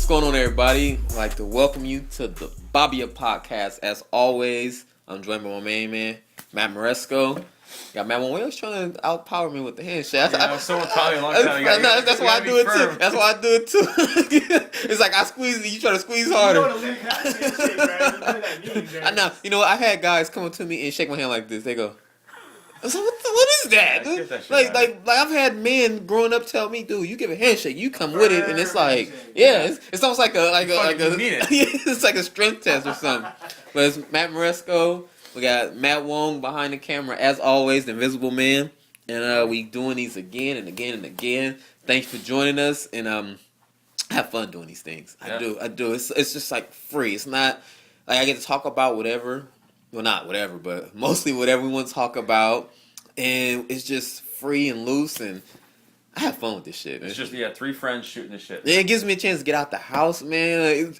going on, everybody? I'd like to welcome you to the Bobbya podcast. As always, I'm joined by my main man, Matt Moresco. Got Matt Wong always trying to outpower me with the handshake. Someone taught me a long time ago. That's why I do it too. That's why I do it too. It's like I squeeze it, you try to squeeze harder. You know what a limp handshake, right? You know what that means, right? I know. You know what? I've had guys come up to me and shake my hand like this. They go, so what is that? Yeah, get that shit like I've had men growing up tell me, dude, you give a handshake, you come with it, and it's like, yeah, it's almost like a it's like a strength test or something. But it's Matt Moresco. We got Matt Wong behind the camera, as always, the Invisible Man, and we doing these again and again and again. Thanks for joining us, and I have fun doing these things. Yeah. I do. It's just like free. It's not like I get to talk about whatever. Well, not whatever, but mostly whatever we want to talk about. And it's just free and loose, and I have fun with this shit. It's just, three friends shooting the shit. Yeah, it gives me a chance to get out the house, man.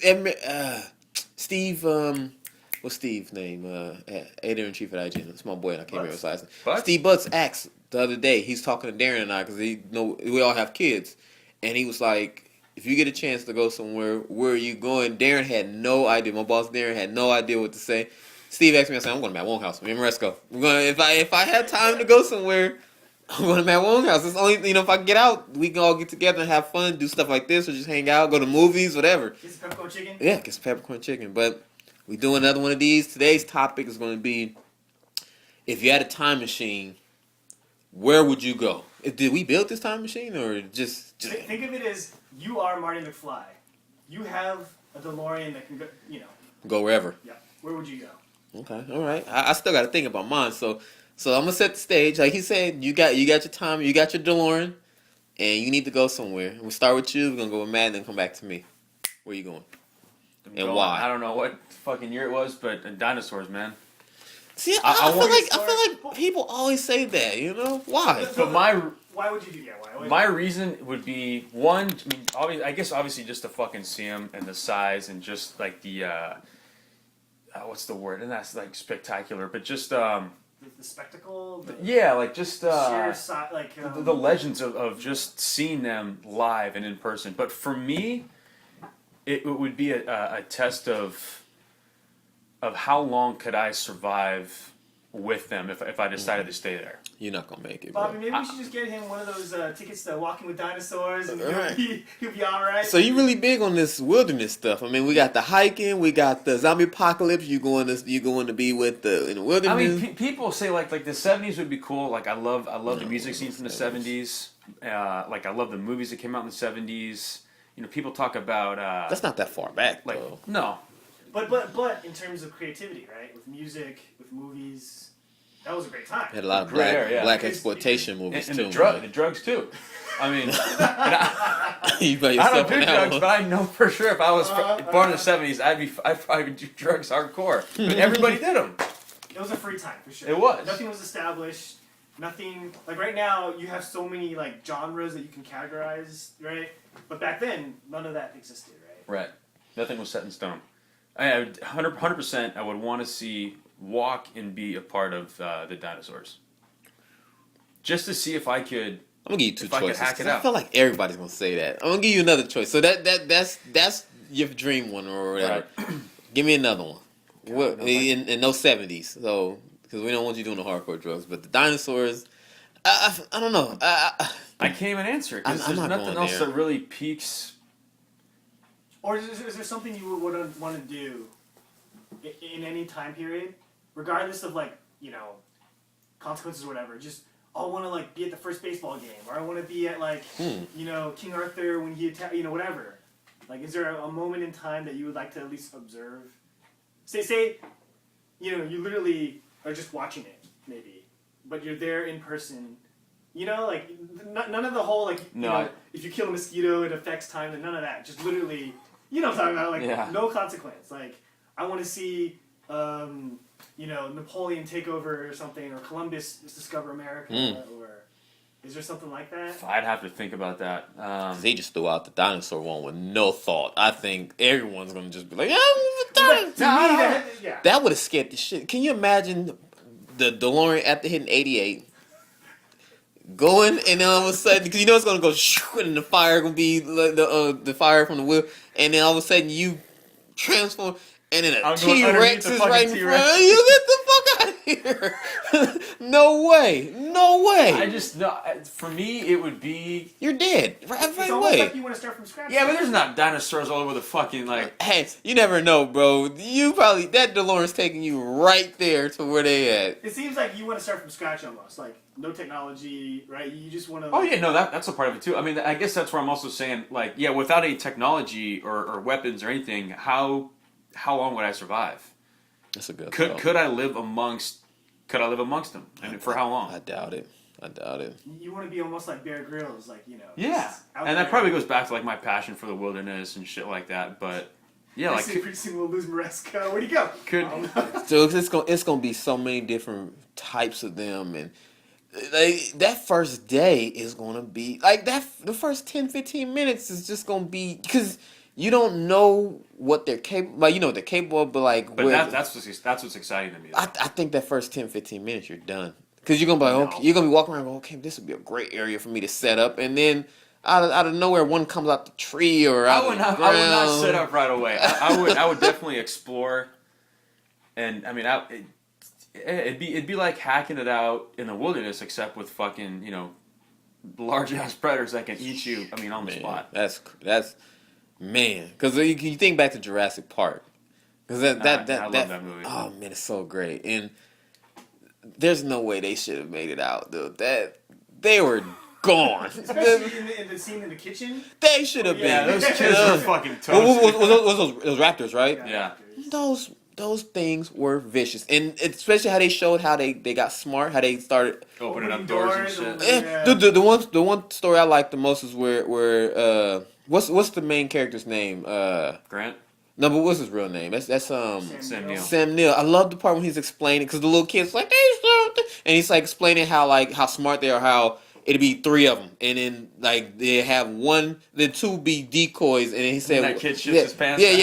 Steve, what's Steve's name? Editor-in-Chief at IGN. It's my boy, and I can't remember his last name. Steve Butts asked the other day, he's talking to Darren and I, because we all have kids. And he was like, if you get a chance to go somewhere, where are you going? Darren had no idea. My boss, Darren, had no idea what to say. Steve asked me, I said, I'm going to Matt Wong house. Me and Moresco. We're going. If I had time to go somewhere, I'm going to Matt Wong house. It's only, if I get out, we can all get together and have fun, do stuff like this, or just hang out, go to movies, whatever. Get some peppercorn chicken? Yeah, get some peppercorn chicken. But we doing another one of these. Today's topic is going to be, if you had a time machine, where would you go? Did we build this time machine, or just... Think of it as you are Marty McFly. You have a DeLorean that can go, Go wherever. Yeah. Where would you go? Okay, all right. I still got to think about mine. So I'm gonna set the stage. Like he said, you got your time, you got your DeLorean, and you need to go somewhere. We'll start with you. We're gonna go with Matt, and then come back to me. Where you going? Why? I don't know what fucking year it was, but dinosaurs, man. See, I feel like people always say that. Why? But why would you do that? Why? My reason would be one. I guess obviously just to fucking see them and the size and just like the. What's the word? And that's like spectacular, but just the spectacle. Just sheer size, like the legends of just seeing them live and in person. But for me, it would be a test of how long could I survive with them if I decided to stay there. You're not gonna make it, Bobby. bro. Maybe we should just get him one of those tickets to Walking with Dinosaurs, and Right. he'll be all right. So you really big on this wilderness stuff? I mean, we got the hiking, we got the zombie apocalypse. You going to be with in the wilderness? I mean, people say like the 70s would be cool. Like I love the music scene from the 70s. Like I love the movies that came out in the 70s. People talk about that's not that far back, though. No. But in terms of creativity, right? With music, with movies, that was a great time. Had a lot of Great black exploitation movies and too. the drugs too. I mean, You bet I yourself don't do on that drugs, one. but I know for sure if I was born in the 70s, I'd probably do drugs hardcore. But everybody did them. It was a free time for sure. It was. Nothing was established. Nothing like right now. You have so many like genres that you can categorize, right? But back then, none of that existed, right? Right. Nothing was set in stone. I 100%. I would want to walk and be a part of the dinosaurs, just to see if I could. I'm gonna give you two if I could choices. hack it 'Cause I out. feel like everybody's gonna say that. I'm gonna give you another choice. So that's your dream one or whatever. Right. Give me another one. What no, in those 70s? So because we don't want you doing the hardcore drugs, but the dinosaurs. I don't know. I can't even answer it because I'm there's not nothing going else there. that really piques. Or is there something you would want to do in any time period, regardless of consequences or whatever? Just I want to be at the first baseball game, or I want to be at King Arthur when he attacked, whatever. Like, is there a moment in time that you would like to at least observe? Say, you literally are just watching it, maybe, but you're there in person. None of the whole if you kill a mosquito, it affects time, and none of that. Just literally, what I'm talking about, no consequence. Like, I want to see, Napoleon take over or something, or Columbus discover America, or is there something like that? I'd have to think about that. They just threw out the dinosaur one with no thought. I think everyone's gonna just be like, That would have scared the shit. Can you imagine the DeLorean after hitting 88? going, and then all of a sudden, because you know it's gonna go, and the fire gonna be like the fire from the wheel, and then all of a sudden you transform, and then a T-Rex is right in front of you. Get the fuck out of here! No way, no way. I just no. For me, it would be You're dead right It's away. almost like you want to start from scratch. yeah, but there's not dinosaurs all over the fucking like. Hey, you never know, bro. You probably that DeLorean's taking you right there to where they at. It seems like you want to start from scratch almost, like no technology, right? You just want to. Oh yeah, no, that's a part of it too. I mean, I guess that's where I'm also saying like, yeah, without any technology or weapons or anything, how long would I survive? That's a good. Could I live amongst them? And for how long? I doubt it. You want to be almost like Bear Grylls, like Yeah, and that probably goes back to like my passion for the wilderness and shit like that. But yeah, like pretty soon we'll lose Moresco. Where'd he go? So it's gonna be so many different types of them, and like that first day is gonna be like that. The first 10-15 minutes is just gonna be because you don't know what they're capable. Like you know what they're capable of, but like. But that's what's exciting to me. I think that first 10-15 minutes you're done because you're gonna be like, okay, you're gonna be walking around going, okay, this would be a great area for me to set up, and then. Out of nowhere, one comes out the tree or out of the ground. I would not set up right away. I would definitely explore, and I mean, it'd be like hacking it out in the wilderness, except with fucking large ass predators that can eat you. I mean, on the spot. That's man, because you think back to Jurassic Park, because I love that movie. Oh man, it's so great, and there's no way they should have made it out, dude. That they were. Gone. Especially in the scene in the kitchen. They should have been. Yeah, those kids were fucking toast. Those raptors, right? Yeah. Those things were vicious, and especially how they showed how they got smart, how they started opening up doors and Yeah. shit. The one story I like the most is where what's the main character's name? Grant. No, but what's his real name? That's Sam Neill. Sam Neill. I love the part when he's explaining because the little kid's like, "Hey, and he's like explaining how smart they are, how. It'd be 3 of them, and then like they have the 2 be decoys, and he said that kid shits his pants. Yeah.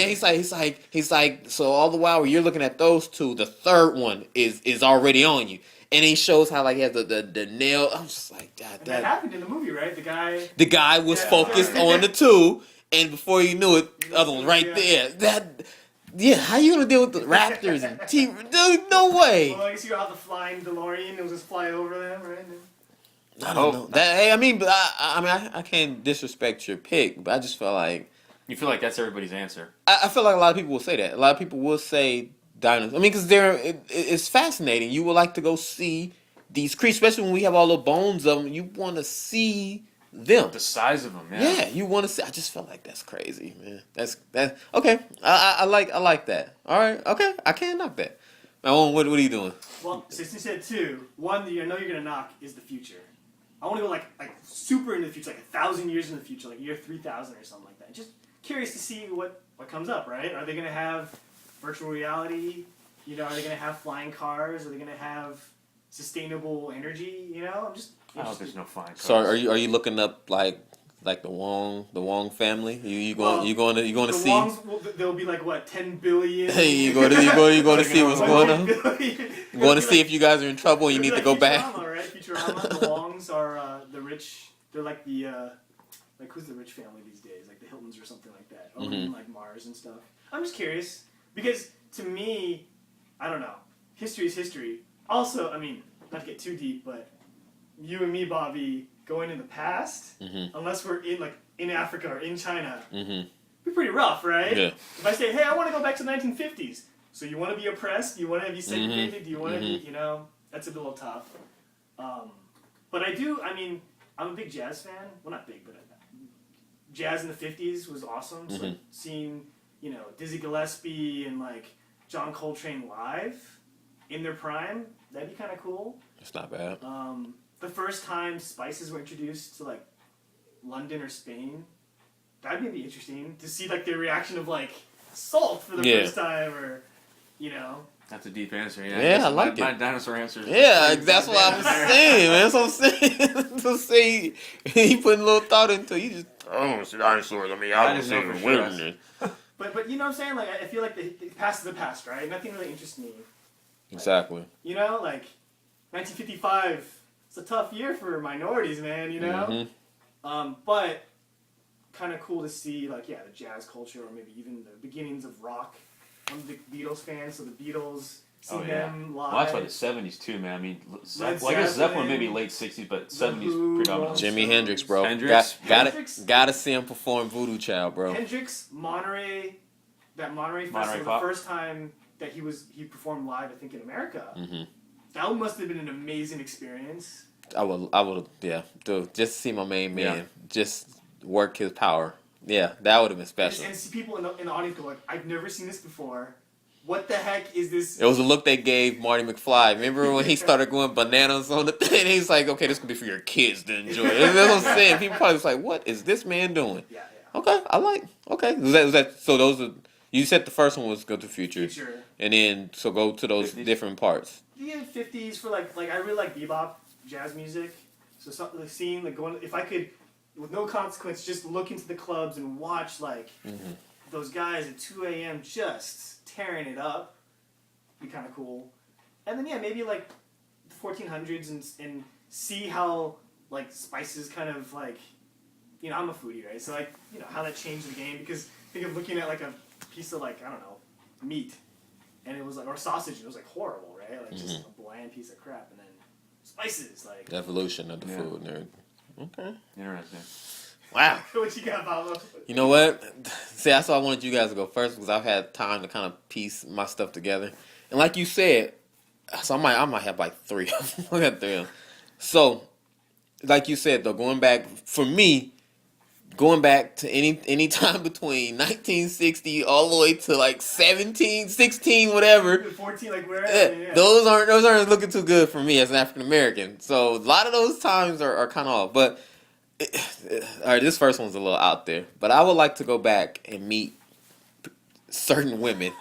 He's like. So all the while you're looking at those 2, the third one is already on you, and he shows how like he has the nail. I'm just like, God, that happened in the movie, right? The guy was focused on the 2, and before you knew it, the other one right there. Yeah, how you gonna deal with the raptors and dude? No way. Well, I guess you got the flying DeLorean. It was just fly over them, right? I don't know. But I can't disrespect your pick, but I just feel like you feel like that's everybody's answer. I feel like a lot of people will say that. A lot of people will say dinosaurs. I mean, because it's fascinating. You would like to go see these creatures, especially when we have all the bones of them. You want to see them, the size of them. Yeah, you want to see. I just feel like that's crazy, man. That's okay. I like that. All right, okay. I can't knock that. Now, what are you doing? Well, since you said 2, one that I know you're gonna knock is the future. I want to go like super into the future, like 1,000 years in the future, like year 3000 or something like that. Just curious to see what comes up, right? Are they going to have virtual reality? Are they going to have flying cars? Are they going to have sustainable energy? I'm just. I hope there's no flying cars. So are you looking up like the Wong family? You going to see? Wongs, there'll be like what 10 billion. Hey, you going to see what's going on? You going to see if you guys are in trouble and you need to go back. Futurama, the Wongs are the rich. They're like the who's the rich family these days? Like the Hiltons or something like that. Over in like Mars and stuff. I'm just curious because to me, I don't know. History is history. Also, I mean, not to get too deep, but you and me, Bobby, going in the past, unless we're in Africa or in China, be pretty rough, right? Yeah. If I say, hey, I want to go back to the 1950s, so you want to be oppressed? You want to be segregated? Do you want to be? That's a little tough. But I'm a big jazz fan. Well, not big, but jazz in the 50s was awesome. So seeing, Dizzy Gillespie and John Coltrane live in their prime, that'd be kind of cool. It's not bad. The first time spices were introduced to London or Spain, that'd be interesting to see their reaction of salt for the first time, or That's a deep answer. Yeah, I like it. My dinosaur answer. Yeah, that's what I'm saying, man. That's what I'm saying. To say he putting a little thought into it. You just it's dinosaurs. I mean, I don't see the wilderness. But you know what I'm saying? I feel like the past is the past, right? Nothing really interests me. Exactly. 1955. It's it's a tough year for minorities, man. You know. Mm-hmm. But kind of cool to see, like, the jazz culture, or maybe even the beginnings of rock. I'm a big Beatles fan, so the Beatles, seeing them live. Well, that's why the 70s too, man. I mean, I guess Zeppelin maybe late 60s, but 70s predominantly. Jimi Hendrix, bro. Hendrix. Gotta see him perform Voodoo Child, bro. Hendrix, Monterey Festival, the first time that he performed live, I think, in America. Mm-hmm. That must have been an amazing experience. I would, dude, just to see my main man, just work his power. Yeah, that would have been special. And see people in the audience go like, I've never seen this before. What the heck is this? It was a look they gave Marty McFly. Remember when he started going bananas on the thing? He's like, okay, this could be for your kids to enjoy. That's what I'm saying. People probably was like, what is this man doing? Yeah. Okay, okay. Was that, so those are, you said the first one was Go to the Future. And then, so go to those 50s. Different parts. Yeah, 50s for like I really like bebop, jazz music. So something like seeing, like going, if I could, with no consequence, just look into the clubs and watch like those guys at 2 a.m. just tearing it up, be kind of cool. And then maybe like the 1400s and see how like spices kind of like, I'm a foodie, right? So like, how that changed the game, because think of looking at like a piece of like, I don't know, meat, and it was like, or sausage, and it was like horrible, right? Like just a bland piece of crap, and then spices, like the evolution of the food, nerd. Okay. Interesting. Wow. What you got, Pablo? You know what? See, that's why I wanted you guys to go first, because I've had time to kind of piece my stuff together. And like you said, so I might have like 3 of them. I got 3 of them. So, like you said, though, going back to any time between 1960 all the way to like 17, 16, whatever. 14, like wherever. Those aren't looking too good for me as an African American. So a lot of those times are kind of off. But all right, this first one's a little out there. But I would like to go back and meet certain women.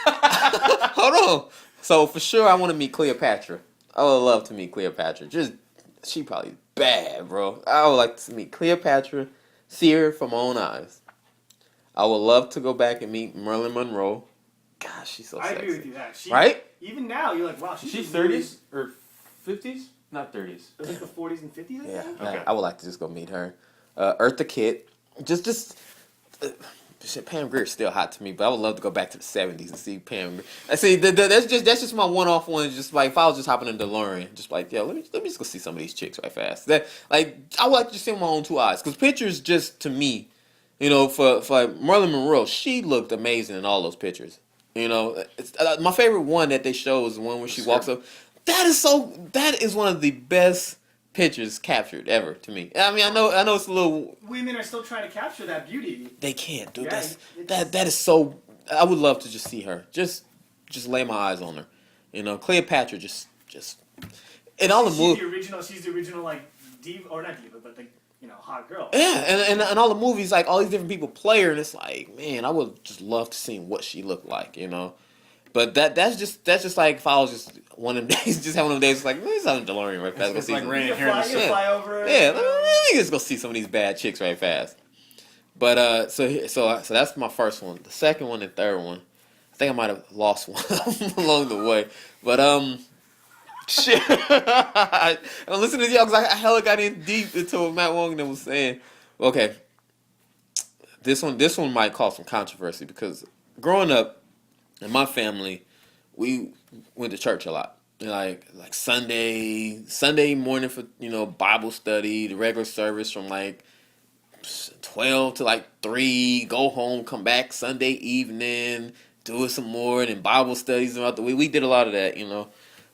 Hold on. So for sure, I want to meet Cleopatra. I would love to meet Cleopatra. She probably bad, bro. I would like to meet Cleopatra. See her from my own eyes. I would love to go back and meet Marilyn Monroe. Gosh, she's so sexy. I agree with you that. Right? Even now, you're like, wow, she's 30s or 50s? Not 30s. It was like the 40s and 50s, I think? Okay. I would like to just go meet her. Eartha Kitt. Pam Grier's still hot to me, but I would love to go back to the 70s and see Pam Grier. I see that's just my one-off one. Just like if I was just hopping in DeLorean, just like let me just go see some of these chicks right fast. That like I would like to just see with my own 2 eyes, because pictures just to me, for like Marilyn Monroe, she looked amazing in all those pictures. My favorite one that they show is the one where she walks up. That is one of the best pictures captured ever to me. I mean, I know it's a little. Women are still trying to capture that beauty. They can't, dude. Yeah, that is so. I would love to just see her. Just lay my eyes on her. Cleopatra just in all the movies. She's the original like diva, or not diva, but like hot girl. Yeah, and all the movies, like all these different people play her, and it's like, man, I would just love to see what she looked like. But that's just like if I was just one of them days, just having one of them days, like let's have a DeLorean right fast. It's like raining here in the city. Fly over. Yeah, let me just go see some of these bad chicks right fast. But so that's my first one. The second one and third one, I think I might have lost one along the way. But shit. I'm listening to y'all because I hella got in deep into what Matt Wong was saying. Okay, this one might cause some controversy, because growing up in my family, we went to church a lot. Like Sunday morning for Bible study, the regular service from like 12 to like 3, go home, come back Sunday evening, do it some more, and then Bible studies throughout the week. We did a lot of that,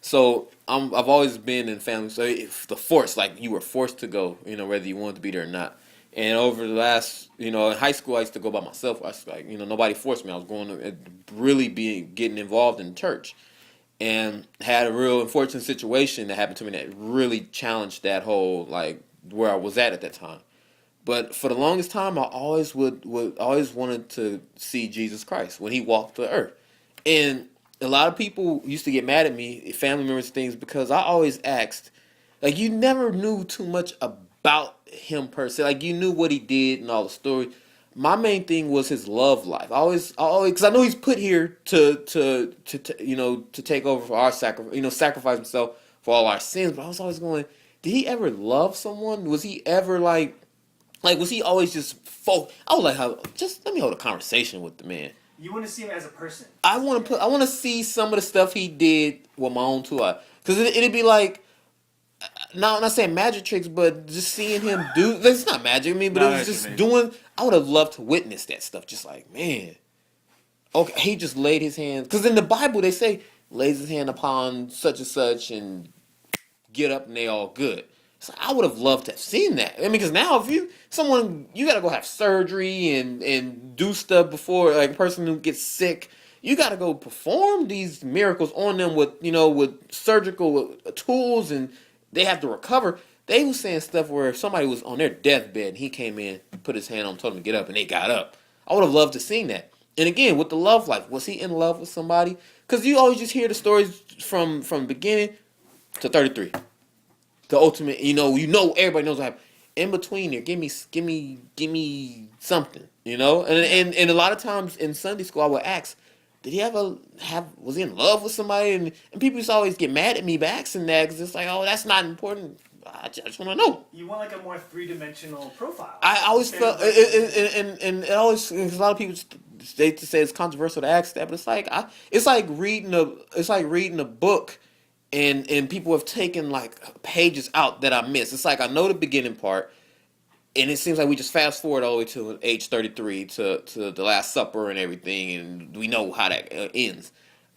So I've always been in family. So if the force, like you were forced to go, whether you wanted to be there or not. And over the last, in high school, I used to go by myself. I was like, nobody forced me. I was going to really getting involved in church, and had a real unfortunate situation that happened to me that really challenged that whole like where I was at that time. But for the longest time, I always always wanted to see Jesus Christ when he walked the earth. And a lot of people used to get mad at me, family members, things, because I always asked, like, you never knew too much about him per se. Like, you knew what he did and all the story. My main thing was his love life. I always, because I know he's put here to take over for our sacrifice, sacrifice himself for all our sins. But I was always going, did he ever love someone? Was he ever like was he always just I was like, just let me hold a conversation with the man. You want to see him as a person. I want to see some of the stuff he did with my own two eyes, because it'd be like, no, I'm not saying magic tricks, but just seeing him do. It's not magic, I mean, but it was just doing. I would have loved to witness that stuff. Just like, man, okay, he just laid his hands, because in the Bible they say lays his hand upon such and such and get up and they all good. So I would have loved to have seen that. I mean, because now if you gotta go have surgery and do stuff before, like a person who gets sick, you gotta go perform these miracles on them with surgical tools, and they have to recover. They was saying stuff where if somebody was on their deathbed and he came in, put his hand on them, told them to get up, and they got up. I would have loved to seen that. And again, with the love life, was he in love with somebody? Because you always just hear the stories from beginning to 33. The ultimate, everybody knows what happened. In between there, give me something, And a lot of times in Sunday school, I would ask, did he was he in love with somebody? And people used to always get mad at me by asking that, because it's like, oh, that's not important. I just want to know. You want like a more three-dimensional profile. I always felt, and it always, a lot of people they say it's controversial to ask that, but it's like reading a book. And people have taken like pages out that I missed. It's like I know the beginning part, and it seems like we just fast forward all the way to age 33 to the Last Supper and everything, and we know how that ends.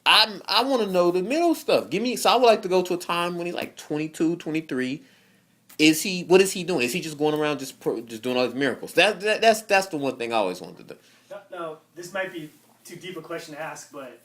I want to know the middle stuff. So I would like to go to a time when he's like 22, 23. What is he doing? Is he just going around just doing all these miracles? That's the one thing I always wanted to do. No, this might be too deep a question to ask, but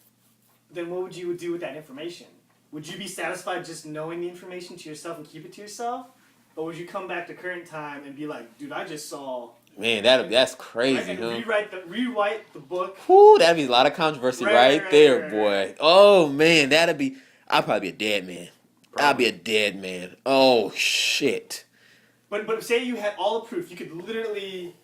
then what would you do with that information? Would you be satisfied just knowing the information to yourself and keep it to yourself? Or would you come back to current time and be like, dude, I just saw... Man, that's crazy, huh? Rewrite the book. Whoo, that'd be a lot of controversy right there, boy. Right. Oh, man, I'd probably be a dead man. Probably. I'd be a dead man. Oh, shit. But say you had all the proof. You could literally...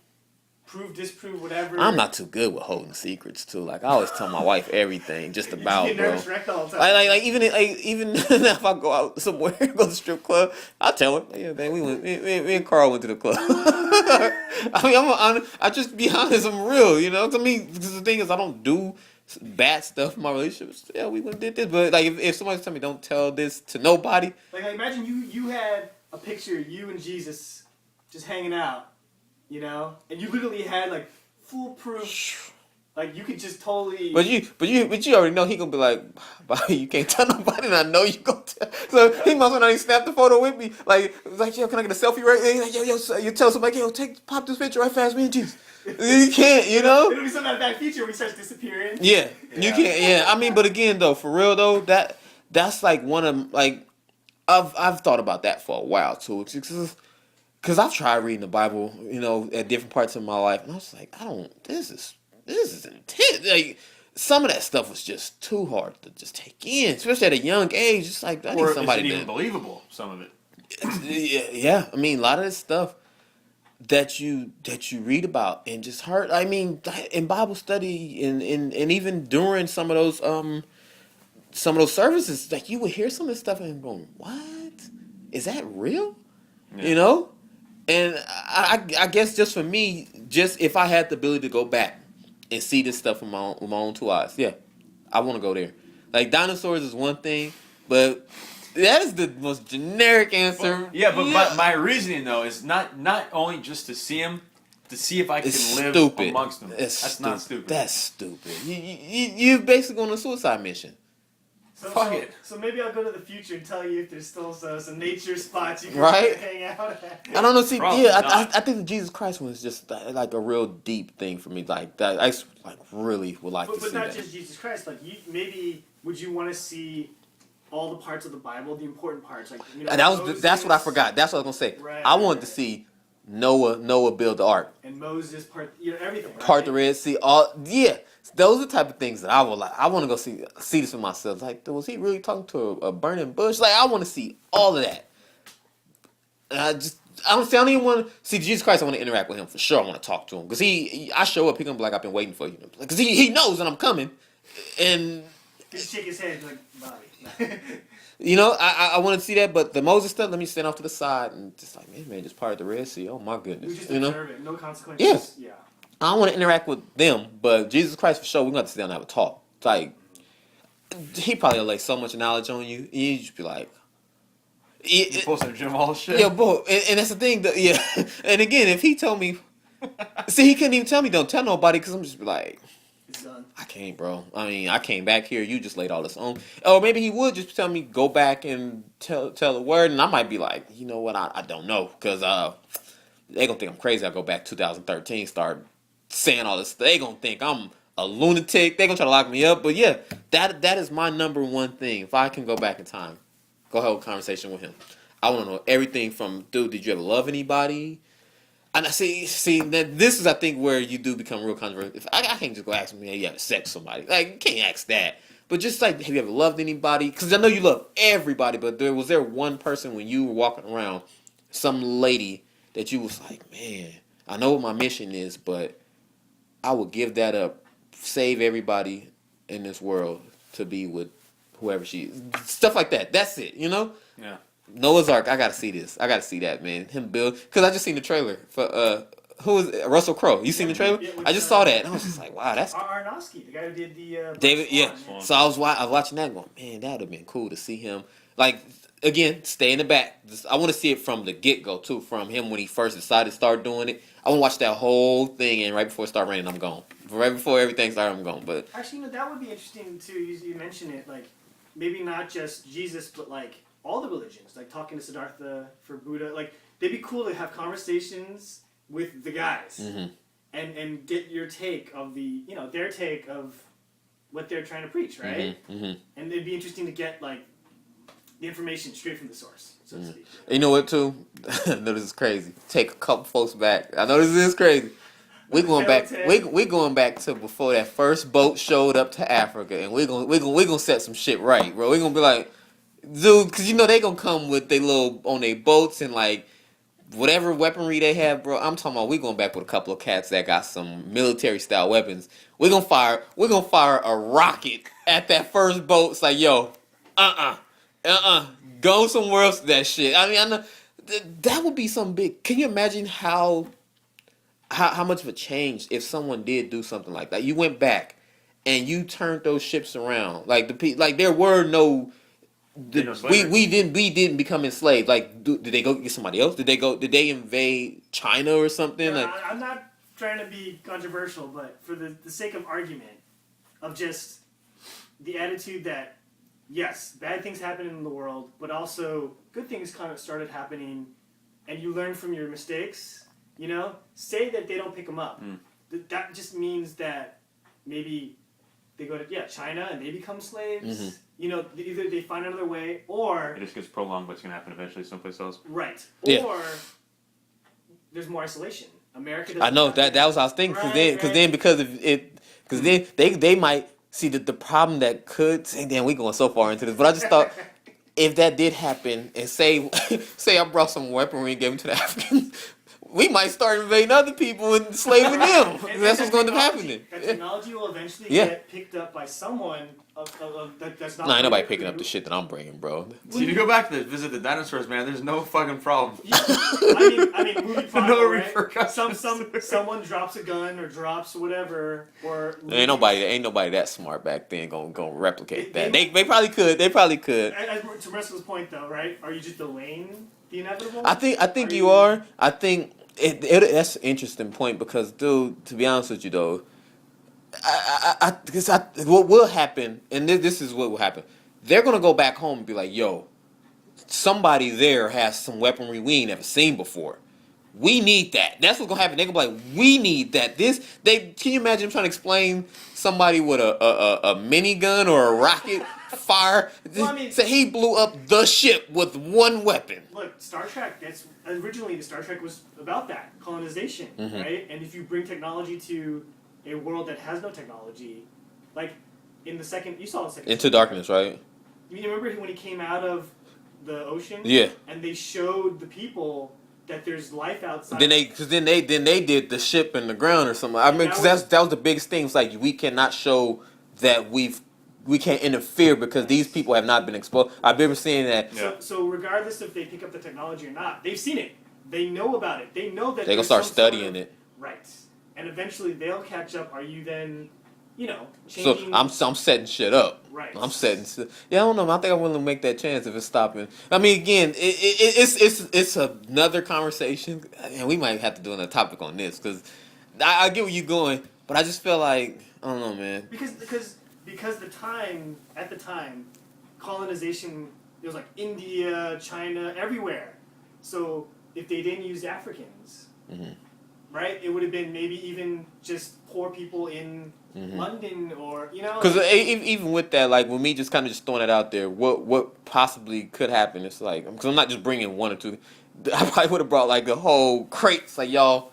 disprove, whatever. I'm not too good with holding secrets too. Like I always tell my wife everything, just about, you get nervous wrecked all the time. Like even if I go out somewhere, go to the strip club, I'll tell her. Yeah, man, me and Carl went to the club. I mean, I just be honest. I'm real, To me, because the thing is, I don't do bad stuff in my relationships. Yeah, we went and did this, but like if somebody's telling me don't tell this to nobody. Like imagine you had a picture of you and Jesus just hanging out. And you literally had like foolproof, like you could just totally. But you already know he gonna be like, Bobby, you can't tell nobody, and I know you gonna tell. So he must have not even snapped the photo with me. Like, yo, can I get a selfie right there? Like, yo, you tell somebody, pop this picture right fast, me and Jesus. You can't, It'll be some of that feature when he starts disappearing. Yeah, you can't. Yeah, I mean, but again, though, for real though, that's like one of like, I've thought about that for a while too. Because I've tried reading the Bible, at different parts of my life, and I was like, this is intense. Like, some of that stuff was just too hard to just take in, especially at a young age. It's like, I need somebody to... Or is it even believable, some of it? Yeah, I mean, a lot of this stuff that you read about and just heard, I mean, in Bible study and even during some of those services, like, you would hear some of this stuff and going, what? Is that real? Yeah. And I guess just for me, just if I had the ability to go back and see this stuff with my own two eyes, yeah, I want to go there. Like dinosaurs is one thing, but that is the most generic answer. But my reasoning though is not only just to see them, to see if I can live amongst them. That's not stupid. That's stupid. You're basically on a suicide mission. Fuck it. So maybe I'll go to the future and tell you if there's still some nature spots you can hang out at. I don't know. See, I think the Jesus Christ one is just like a real deep thing for me. Like that, I really would like to see that. But not just Jesus Christ. Like maybe would you want to see all the parts of the Bible, the important parts? Like that's what I forgot. That's what I was gonna say. Right, I wanted to see Noah build the ark. And Moses everything. Right? Part the Red Sea. Those are the type of things that I would like. I want to go see this for myself. Like, was he really talking to a burning bush? Like, I want to see all of that. And I don't even want to see Jesus Christ. I want to interact with him for sure. I want to talk to him because I show up. He gonna be like, I've been waiting for you. Because he knows that I'm coming. And just shake his head like Bobby. You know, I want to see that, but the Moses stuff, let me stand off to the side and just like, man, just part of the Red Sea. Oh my goodness, We just you know. observe it, no consequences. Yeah. I don't want to interact with them, but Jesus Christ for sure, we're gonna have to sit down and have a talk. It's like he probably lay so much knowledge on you, you just be like, You're supposed to gym all the shit. yeah, bro, and that's the thing. Yeah, and again, if he told me, see, he couldn't even tell me don't tell nobody because I'm just be like. It's done. I can't, bro. I mean, I came back here. You just laid all this on. Or maybe he would just tell me go back and tell the word, and I might be like, you know what? I don't know because they gonna think I'm crazy. I go back 2013, start saying all this. They gonna think I'm a lunatic. They gonna try to lock me up. But yeah, that is my number one thing. If I can go back in time, go have a conversation with him. I want to know everything from, dude, did you ever love anybody? And I see that this is I think where you do become real controversial. If I can't just go ask me, hey, you have sex with somebody, like you can't ask that. But just like, have you ever loved anybody? Because I know you love everybody, but was there one person when you were walking around, some lady that you was like, man, I know what my mission is, but I would give that up, save everybody in this world to be with whoever she is, stuff like that. That's it, you know? Yeah. Noah's Ark, I gotta see this. I gotta see that, man. Him build, because I just seen the trailer for who is it? Russell Crowe. You seen the trailer? Yeah, I just saw that, and I was just like, wow, that's Aronofsky, the guy who did the David. Yeah. Swan. So I was watching that, going, man, that would have been cool to see him. Like again, stay in the back. I want to see it from the get go too, from him when he first decided to start doing it. I want to watch that whole thing, and right before it start raining, I'm gone. Right before everything started, I'm gone. But actually, that would be interesting too. You mentioned it, like maybe not just Jesus, but like all the religions, like talking to Siddhartha for Buddha. Like they'd be cool to have conversations with the guys and get your take of their take of what they're trying to preach, right? And it'd be interesting to get like the information straight from the source, so to speak. You know what, too? I know this is crazy. Take a couple folks back. I know this is crazy. We're going back. We're going back to before that first boat showed up to Africa, and we're gonna set some shit right, bro. We're gonna be like, dude, because you know they gonna come with they little on their boats and like whatever weaponry they have, bro. I'm talking about we going back with a couple of cats that got some military style weapons. We're gonna fire a rocket at that first boat. It's like, yo, go somewhere else with that shit. I mean, I know that would be some big. Can you imagine how much of a change if someone did do something like that? You went back and you turned those ships around. Like there were no. We didn't become enslaved. Like, did they go get somebody else? Did they invade China or something? No, like, I'm not trying to be controversial, but for the sake of argument, of just the attitude that yes, bad things happen in the world, but also good things kind of started happening, and you learn from your mistakes. You know, say that they don't pick them up. That just means that maybe they go to China and they become slaves. You know, either they find another way, or it just gets prolonged, but it's gonna happen eventually someplace else. Right. Yeah. Or there's more isolation. America. I know that was what I was thinking because then they might see the problem that could. And then we going so far into this, but I just thought if that did happen, and say I brought some weaponry and gave them to the Africans. We might start invading other people and enslaving them. That's what's going to happen. That technology will eventually get picked up by someone that's not. Nah, ain't nobody picking up the shit that I'm bringing, bro. See, you go back to visit the dinosaurs, man. There's no fucking problem. I mean, movie plot, No right? repercussions. Someone drops a gun or drops whatever, or Ain't nobody that smart back then gonna replicate that. They probably could. They probably could. To Russell's point, though, right? Are you just delaying the inevitable? I think you are. I think. That's an interesting point because, dude, to be honest with you, though, what will happen, and this is what will happen, they're going to go back home and be like, yo, somebody there has some weaponry we ain't ever seen before. We need that. That's what's going to happen. They're going to be like, we need that. Can you imagine trying to explain somebody with a minigun or a rocket fire? Well, I mean, say he blew up the ship with one weapon. Look, Star Trek, originally the Star Trek was about that, colonization, right? And if you bring technology to a world that has no technology, like you saw the second Into Darkness, right? You remember when he came out of the ocean? Yeah. And they showed the people that there's life outside. Then they did the ship in the ground or something. I mean, because that was the biggest thing. It's like we cannot show that we've we can't interfere because these people have not been exposed. I've been seeing that. Yeah. So regardless if they pick up the technology or not, they've seen it. They know about it. They know that They're gonna start studying it. Right. And eventually they'll catch up. Are you then, So changing? I'm setting shit up. Right. I'm setting. Yeah, I don't know. I think I'm willing to make that chance if it's stopping. I mean, again, it's another conversation, and we might have to do another topic on this because I get where you're going, but I just feel like I don't know, man. Because at the time, colonization, it was like India, China, everywhere. So if they didn't use Africans, right, it would have been maybe even just poor people in London or Because even with that, like with me just kind of just throwing it out there, what possibly could happen? It's like because I'm not just bringing one or two. I probably would have brought like a whole crates, like y'all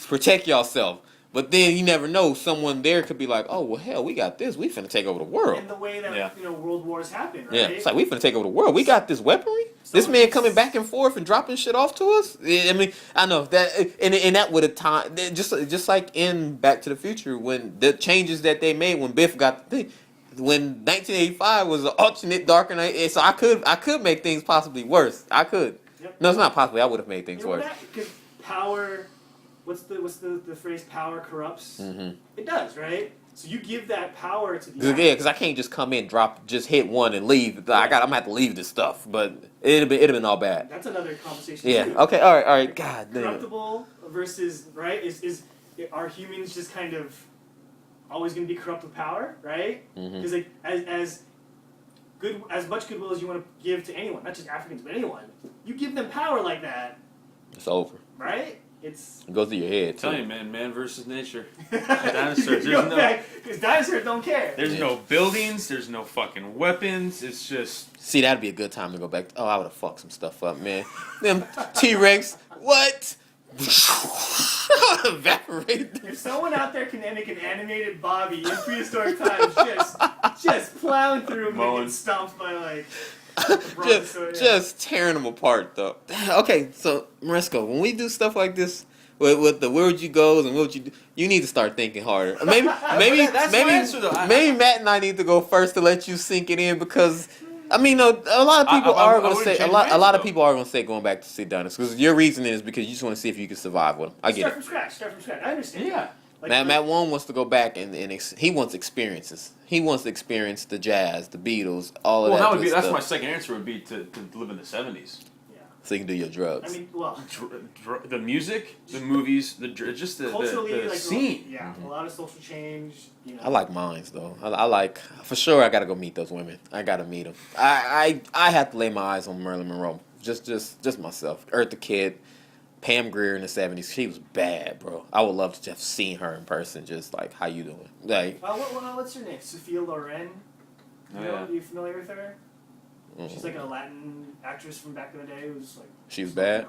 protect yourself. But then you never know. Someone there could be like, "Oh well, hell, we got this. We finna take over the world." And the way that world wars happen, right? Yeah, it's like we finna take over the world. We got this weaponry. This man coming back and forth and dropping shit off to us. I mean, I know that, and that would have time just like in Back to the Future when the changes that they made when Biff got the thing. When 1985 was an alternate Darker Knight, so I could make things possibly worse. I could. Yep. No, it's not possibly. I would have made things worse. Because power, what's the phrase? Power corrupts. It does, right? So you give that power to the Because I can't just come in, just hit one and leave. I'm gonna have to leave this stuff, but it'd have been all bad. That's another conversation. Yeah. Too. Okay. All right. God damn. Corruptible versus right are humans just kind of always going to be corrupt with power, right? Because like as much goodwill as you want to give to anyone, not just Africans but anyone, you give them power like that, It's over. right? It goes to your head too. Tell you, man versus nature. Dinosaurs. Because dinosaurs don't care. There's no buildings. There's no fucking weapons. It's just. See, that'd be a good time to go back. I would have fucked some stuff up, man. Them T-Rex. What? Evaporated. If someone out there can make an animated Bobby in prehistoric times, just plowing through them and getting stomped by like. Just tearing them apart, though. Okay, so Moresco, when we do stuff like this with the where would you goes and what would you do, you need to start thinking harder. Maybe that's my answer, though. Maybe Matt and I need to go first to let you sink it in because. I mean, no, a lot of people are going to say a lot of people are going to say going back to see Dinosaur because your reason is because you just want to see if you can survive with them. I get it. Start from scratch. I understand. Yeah. Matt Wong wants to go back and he wants experiences. He wants to experience the jazz, the Beatles, all of that. Well, that's stuff. my second answer would be to live in the 70s. Yeah. So you can do your drugs. I mean, well, the music, the movies, the scene. Yeah, a lot of social change. I like mines though. I like for sure. I gotta go meet those women. I gotta meet them. I have to lay my eyes on Marilyn Monroe. Just myself. Eartha Kitt, Pam Grier in the 70s. She was bad, bro. I would love to just seen her in person. Just like how you doing? Like what's her name? Sophia Loren. Are you familiar with her? She's like a Latin actress from back in the day. Who's like she was bad.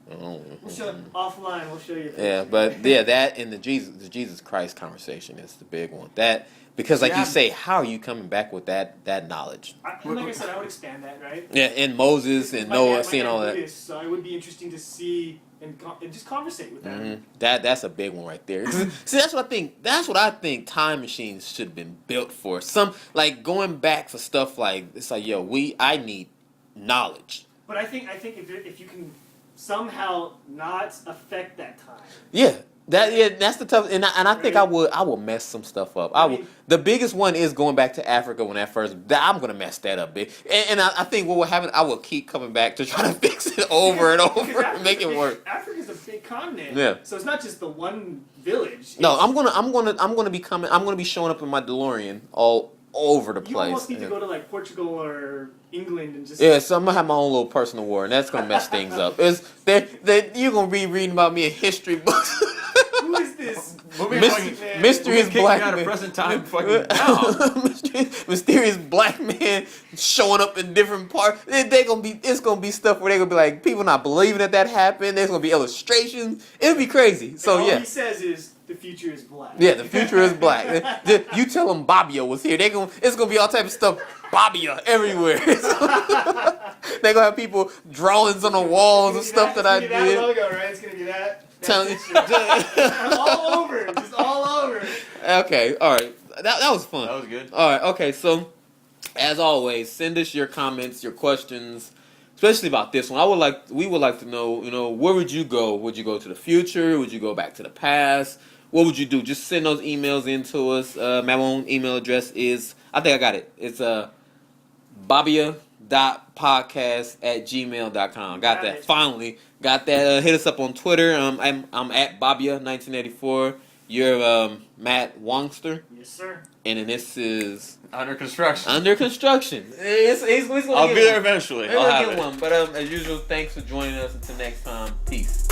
We'll show offline. We'll show you. Yeah, but that and the Jesus Christ conversation is the big one. That because like you say, how are you coming back with that knowledge? Like I said, I would expand that, right? Yeah, and Moses and Noah, seeing all that. Buddhist, so it would be interesting to see and just conversate with them. That's a big one right there. See, that's what I think. That's what I think. Time machines should have been built for. Some like going back for stuff like it's like I need knowledge. But I think if you can somehow not affect that time. Yeah. That's the tough, and I think I will mess some stuff up. The biggest one is going back to Africa when that first. I'm gonna mess that up big, and I think what will happen. I will keep coming back to try to fix it over and over and make it work. Africa's a big continent, yeah. So it's not just the one village. No, I'm gonna be coming. I'm gonna be showing up in my DeLorean all over the place. You almost need to go to like Portugal or England and just. Yeah, so I'm gonna have my own little personal war, and that's gonna mess things up. You're gonna be reading about me in history books. Who is this? Mysterious black man. Out of present time, fucking Mysterious black man showing up in different parts. It's gonna be stuff where they're gonna be like people not believing that happened. There's gonna be illustrations. It'll be crazy. So all he says is the future is black. Yeah, the future is black. You tell them Bobbya was here. It's gonna be all type of stuff. Bobbya everywhere. They're gonna have people drawings on the walls and stuff that I did. That logo, right? It's gonna be that. Telling all over, just all over. Okay, all right. that was fun. That was good. All right, okay. So, as always, send us your comments, your questions, especially about this one. We would like to know, where would you go? Would you go to the future? Would you go back to the past? What would you do? Just send those emails in to us. My own email address is, I think I got it. It's bobbya.podcast@gmail.com. Got that. Finally. Got that. Hit us up on Twitter. I'm at Bobbya1984. You're Matt Wongster. Yes, sir. And then this is Under construction. He's gonna I'll get be there one. eventually. He's I'll gonna have get it. one. But as usual, thanks for joining us. Until next time, peace.